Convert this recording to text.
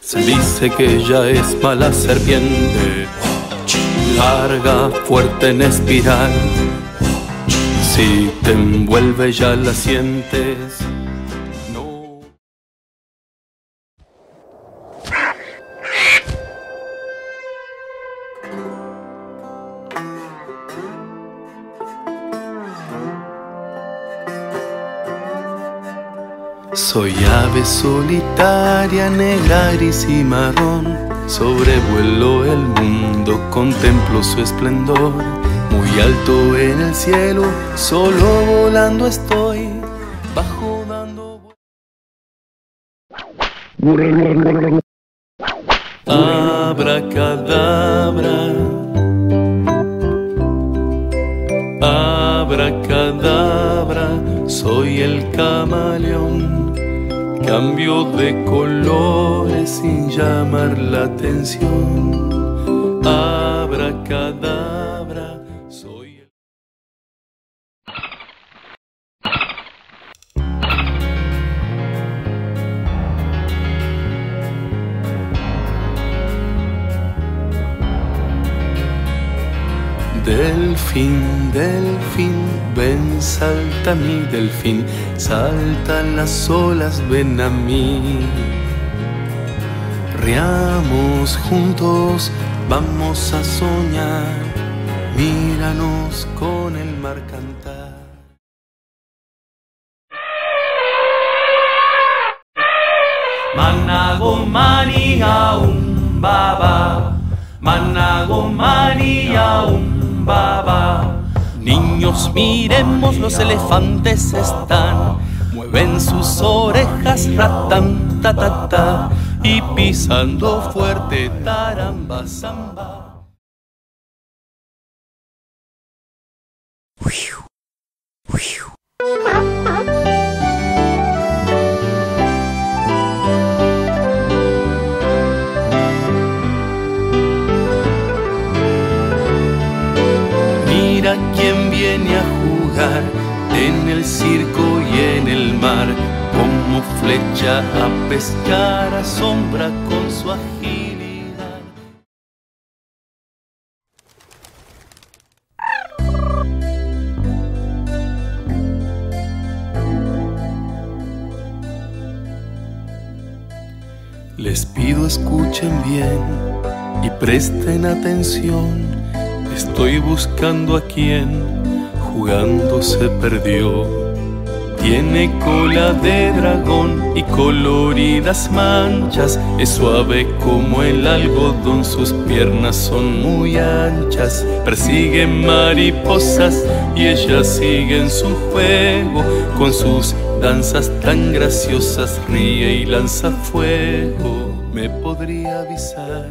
Se dice que ella es mala serpiente, larga, fuerte en espiral. Si te envuelve ya la sientes. No. Soy ave solitaria, negra, gris y marrón. Sobrevuelo el mundo, contemplo su esplendor. Muy alto en el cielo, solo volando estoy. Bajo dando vueltas. Abracadabra, abracadabra, soy el camaleón. Cambio de colores sin llamar la atención. Abracadabra, soy el... Delfín, delfín, ven, salta mi delfín, saltan las olas, ven a mí. Riamos juntos, vamos a soñar, míranos con el mar cantar. Manago mania baba, manago mania baba. Niños, miremos, los elefantes están, mueven sus orejas, ratán, ta, ta, ta, y pisando fuerte, taramba, samba. Mira quién viene a jugar en el circo y en el mar, como flecha a pescar, asombra con su agilidad. Les pido escuchen bien y presten atención. Estoy buscando a quien jugando se perdió. Tiene cola de dragón y coloridas manchas. Es suave como el algodón, sus piernas son muy anchas. Persigue mariposas y ellas siguen su juego. Con sus danzas tan graciosas ríe y lanza fuego. Me podría avisar